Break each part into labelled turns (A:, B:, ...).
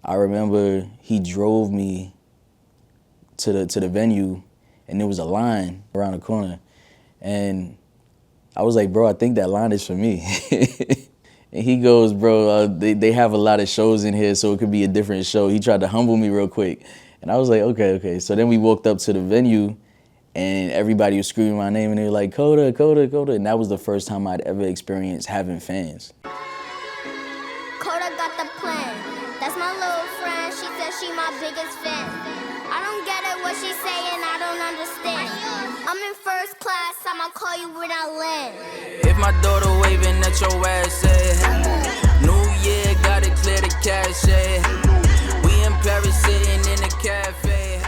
A: I remember he drove me to the venue, and there was a line around the corner, and I was like, bro, I think that line is for me. And he goes, bro, they have a lot of shows in here, so it could be a different show. He tried to humble me real quick. And I was like, okay. So then we walked up to the venue, and everybody was screaming my name, and they were like, Kota, Kota, Kota. And that was the first time I'd ever experienced having fans.
B: Kota got the plan. That's my little friend. She says she my biggest fan. I don't get it what she's saying, I don't understand. I'm in first class, I'ma call you when I land.
C: If my daughter waving at your ass, say, New Year, gotta clear the cash, we in Paris sitting in a cafe.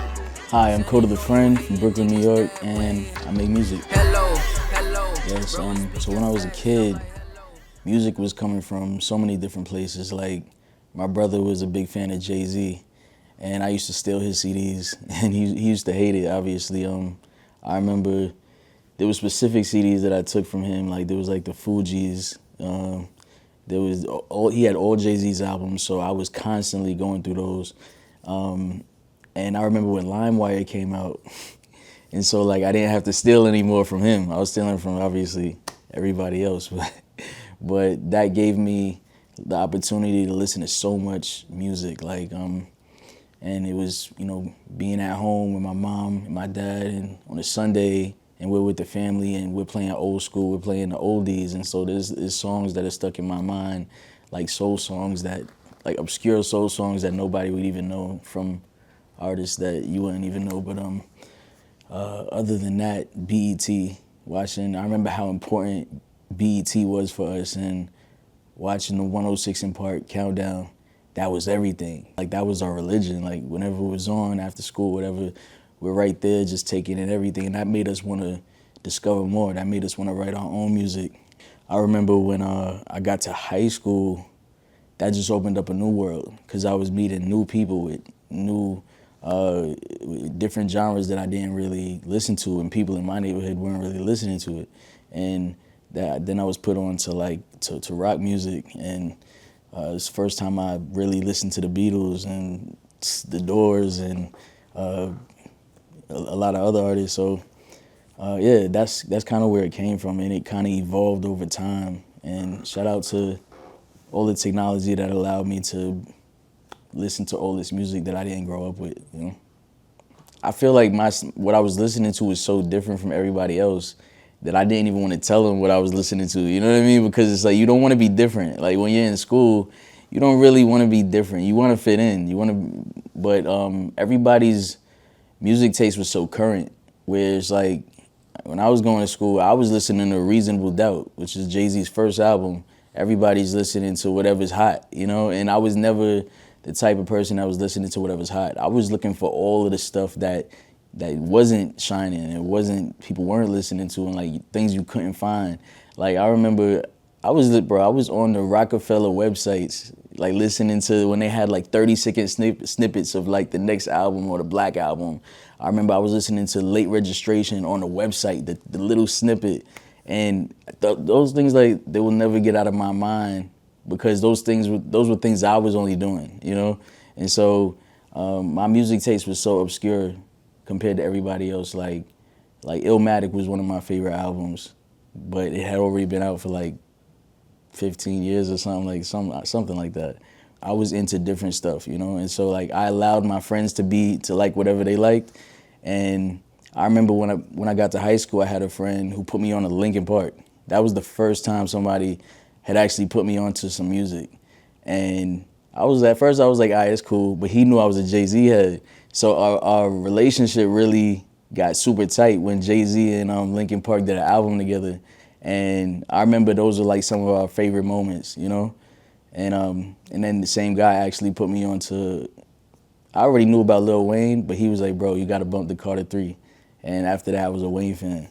A: Hi, I'm Kota the Friend from Brooklyn, New York, and I make music.
C: Hello.
A: Yes, so when I was a kid, music was coming from so many different places. Like, my brother was a big fan of Jay-Z, and I used to steal his CDs, and he used to hate it, obviously. I remember there were specific CDs that I took from him, like there was like the Fugees. He had all Jay-Z's albums, so I was constantly going through those. And I remember when LimeWire came out, and so like I didn't have to steal anymore from him. I was stealing from obviously everybody else, but that gave me the opportunity to listen to so much music, like, and it was, being at home with my mom and my dad, and on a Sunday, and we're with the family, and we're playing old school, we're playing the oldies, and so there's songs that are stuck in my mind, like soul songs like obscure soul songs that nobody would even know from artists that you wouldn't even know, but other than that, BET, I remember how important BET was for us, and watching the 106 in Park countdown, that was everything. Like, that was our religion. Like, whenever it was on after school, whatever, we're right there just taking in everything, and that made us want to discover more. That made us want to write our own music. I remember when I got to high school, that just opened up a new world, because I was meeting new people with new, different genres that I didn't really listen to, and people in my neighborhood weren't really listening to it. And then I was put on to rock music, and it's the first time I really listened to the Beatles and the Doors and a lot of other artists. So yeah, that's kind of where it came from, and it kind of evolved over time. And shout out to all the technology that allowed me to listen to all this music that I didn't grow up with. I feel like what I was listening to was so different from everybody else that I didn't even want to tell them what I was listening to, you know what I mean? Because it's like, you don't want to be different. Like, when you're in school, you don't really want to be different. You want to fit in. But everybody's music taste was so current, where it's like, when I was going to school, I was listening to Reasonable Doubt, which is Jay-Z's first album. Everybody's listening to whatever's hot, and I was never the type of person that was listening to whatever's hot. I was looking for all of the stuff that wasn't shining, people weren't listening to, and like things you couldn't find. Like, I remember I was on the Rockefeller websites, like listening to when they had like 30-second snippets of like the next album or the Black Album. I remember I was listening to Late Registration on the website, the little snippet, and those things, like, they will never get out of my mind, because those were things I was only doing, And so my music taste was so obscure compared to everybody else. Like Illmatic was one of my favorite albums, but it had already been out for like 15 years or something like that. I was into different stuff, and so like I allowed my friends to like whatever they liked. And I remember when I got to high school, I had a friend who put me on to Linkin Park. That was the first time somebody had actually put me onto some music. And at first I was like, all right, it's cool, but he knew I was a Jay-Z head. So our relationship really got super tight when Jay-Z and Linkin Park did an album together. And I remember those were like some of our favorite moments, And then the same guy actually put me on to, I already knew about Lil Wayne, but he was like, bro, you gotta bump the Carter 3. And after that, I was a Wayne fan.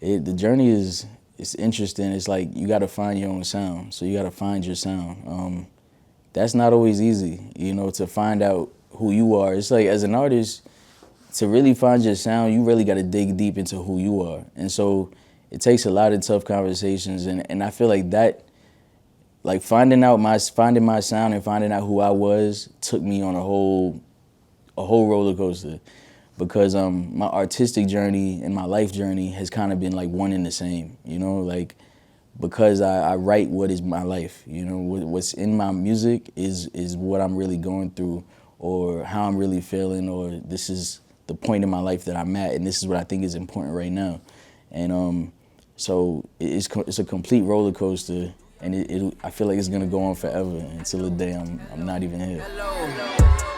A: The journey it's interesting. It's like, you gotta find your own sound. So you gotta find your sound. That's not always easy, to find out who you are. It's like, as an artist, to really find your sound, you really gotta dig deep into who you are. And so it takes a lot of tough conversations, and I feel like that like finding my sound and finding out who I was took me on a whole roller coaster, because my artistic journey and my life journey has kind of been like one and the same, you know, like because I write what is my life, you know, what's in my music is what I'm really going through, or how I'm really feeling, or this is the point in my life that I'm at, and this is what I think is important right now. And so it's a complete roller coaster, and I feel like it's gonna go on forever until the day I'm not even here.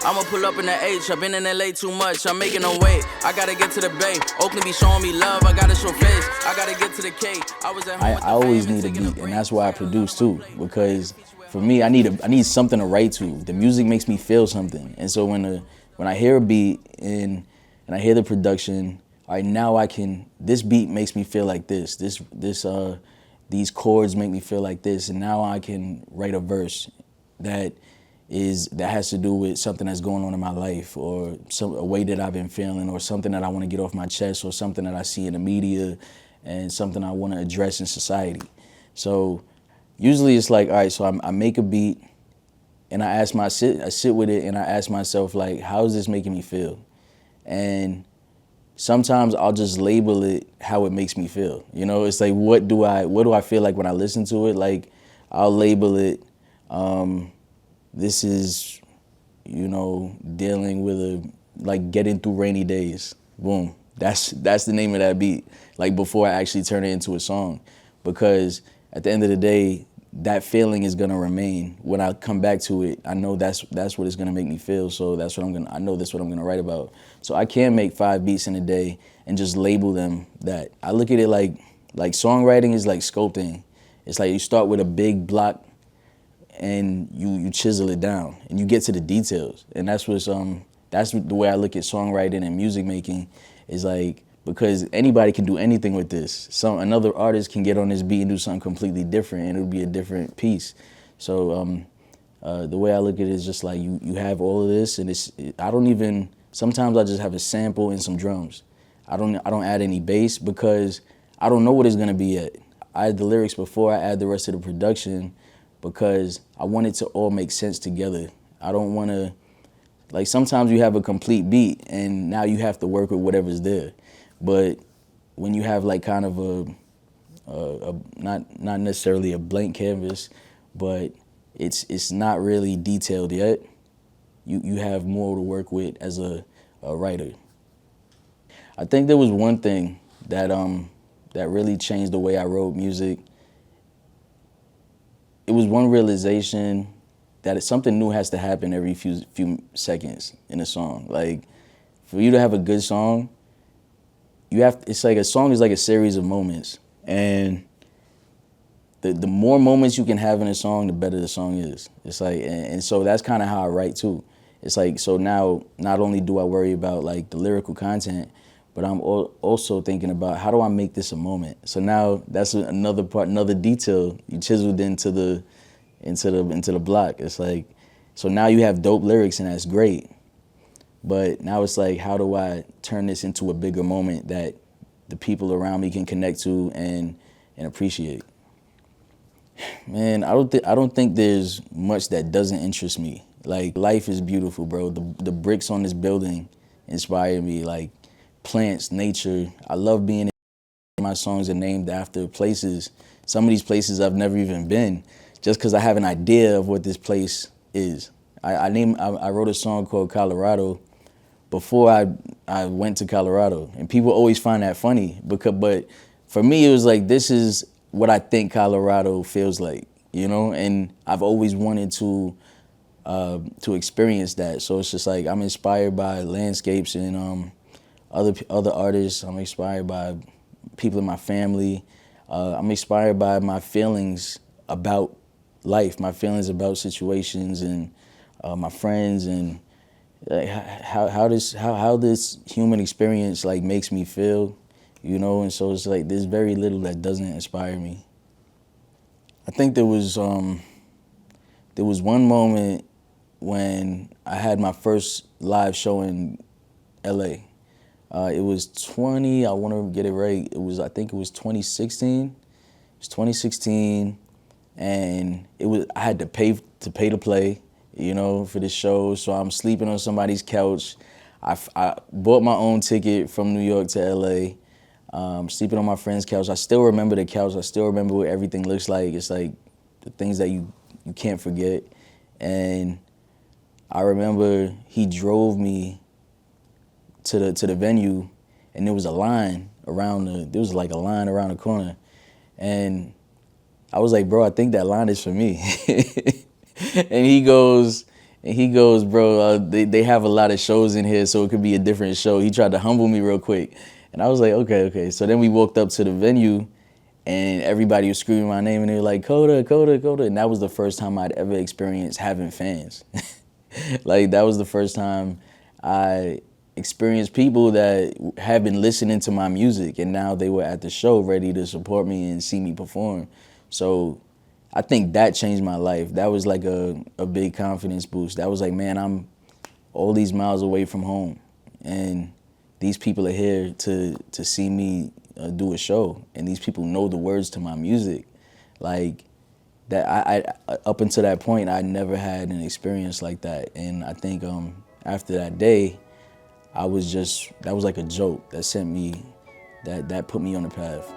C: I'ma pull up in the H, I've been in LA too much, I'm making them wait. I gotta get to the Bay, Oakland be showing me love, I gotta show face. I gotta get to the K, I was at home.
A: I always need a beat, and that's why I produce too, because for me, I need something to write to. The music makes me feel something, and so when I hear a beat and I hear the production, all right, now this beat makes me feel like this. These chords make me feel like this, and now I can write a verse that has to do with something that's going on in my life, or a way that I've been feeling, or something that I want to get off my chest, or something that I see in the media, and something I want to address in society. So usually it's like, all right, so I make a beat, and I sit with it, and I ask myself, like, how is this making me feel? And sometimes I'll just label it how it makes me feel. You know, it's like, what do I feel like when I listen to it? Like, I'll label it, this is, you know, dealing with like getting through rainy days. Boom. That's the name of that beat. Like, before I actually turn it into a song, because at the end of the day, that feeling is gonna remain. When I come back to it, I know that's what it's gonna make me feel. So I know that's what I'm gonna write about. So I can't make 5 beats in a day and just label them that. I look at it like songwriting is like sculpting. It's like you start with a big block and you chisel it down and you get to the details. And that's the way I look at songwriting and music making, is like, because anybody can do anything with this. Another artist can get on this beat and do something completely different, and it'll be a different piece. So the way I look at it is just like, you have all of this, and sometimes I just have a sample and some drums. I don't add any bass, because I don't know what it's gonna be yet. I add the lyrics before I add the rest of the production, because I want it to all make sense together. I don't want to, like, sometimes you have a complete beat and now you have to work with whatever's there. But when you have like kind of not necessarily a blank canvas, but it's not really detailed yet, you have more to work with as a writer. I think there was one thing that really changed the way I wrote music. It was one realization that something new has to happen every few seconds in a song. Like, for you to have a good song, it's like a song is like a series of moments. And the more moments you can have in a song, the better the song is. It's like, and so that's kind of how I write too. It's like, so now not only do I worry about like the lyrical content, but I'm also thinking about, how do I make this a moment? So now that's another part, another detail you chiseled into the block. It's like, so now you have dope lyrics, and that's great. But now it's like, how do I turn this into a bigger moment that the people around me can connect to and appreciate? Man, I don't think there's much that doesn't interest me. Like, life is beautiful, bro. The bricks on this building inspire me. Like, plants, nature. I love being in. My songs are named after places. Some of these places I've never even been, just because I have an idea of what this place is. I wrote a song called Colorado before I went to Colorado, and people always find that funny, but for me it was like, this is what I think Colorado feels like, you know, and I've always wanted to experience that. So it's just like, I'm inspired by landscapes and other artists. I'm inspired by people in my family. I'm inspired by my feelings about life, my feelings about situations, and my friends, and like how this human experience like makes me feel, you know. And so it's like, there's very little that doesn't inspire me. I think there was one moment when I had my first live show in LA. It was I want to get it right, I think it was 2016. It was 2016. and I had to pay to play, you know, for the show. So I'm sleeping on somebody's couch. I bought my own ticket from New York to LA. Sleeping on my friend's couch. I still remember the couch. I still remember what everything looks like. It's like the things that you can't forget. And I remember he drove me to the venue, and there was a line around the corner, and I was like, bro, I think that line is for me. and he goes, bro, they have a lot of shows in here, so it could be a different show. He tried to humble me real quick, and I was like, okay. So then we walked up to the venue, and everybody was screaming my name, and they were like, Kota, Kota, Kota, and that was the first time I'd ever experienced having fans. Like, that was the first time I experienced people that have been listening to my music, and now they were at the show ready to support me and see me perform. So I think that changed my life. That was like a big confidence boost. That was like, man, I'm all these miles away from home, and these people are here to see me do a show, and these people know the words to my music. Like, that I up until that point, I never had an experience like that. And I think after that day, that was like a joke that sent me, that put me on the path.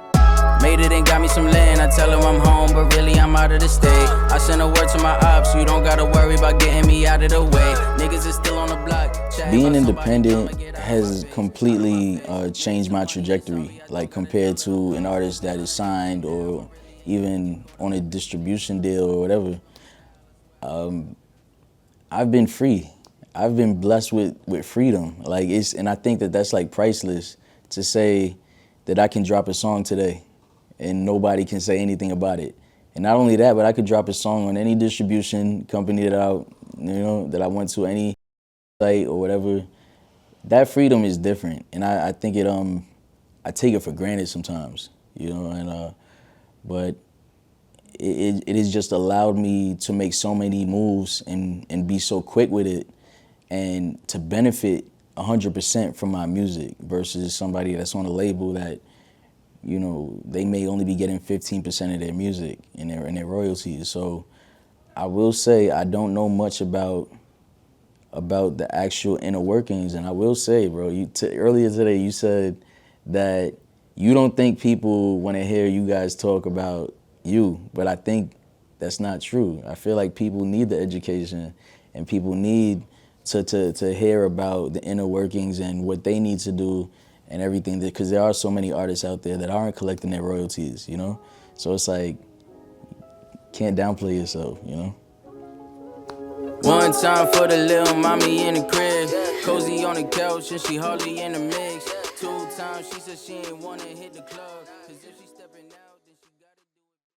C: Made it and got me some land. I tell them I'm home, but really I'm out of the state. I send a word to my ops, you don't gotta worry about getting me out of the way. Niggas is still on the block.
A: Being independent has completely changed my trajectory, like compared to an artist that is signed or even on a distribution deal or whatever. I've been free. I've been blessed with freedom. Like, and I think that's like priceless, to say that I can drop a song today and nobody can say anything about it. And not only that, but I could drop a song on any distribution company that I went to, any site or whatever. That freedom is different, and I think I take it for granted sometimes, you know. And but it has just allowed me to make so many moves and be so quick with it, and to benefit 100% from my music versus somebody that's on a label that, you know, they may only be getting 15% of their music and their royalties. So I will say I don't know much about the actual inner workings. And I will say, bro, earlier today you said that you don't think people want to hear you guys talk about you, but I think that's not true. I feel like people need the education, and people need to hear about the inner workings and what they need to do and everything, because there are so many artists out there that aren't collecting their royalties, you know? So it's like, can't downplay yourself, you know?
C: One time for the little mommy in the crib, cozy on the couch and she hardly in the mix. 2 times she said she ain't wanna hit the club, 'cause if she stepping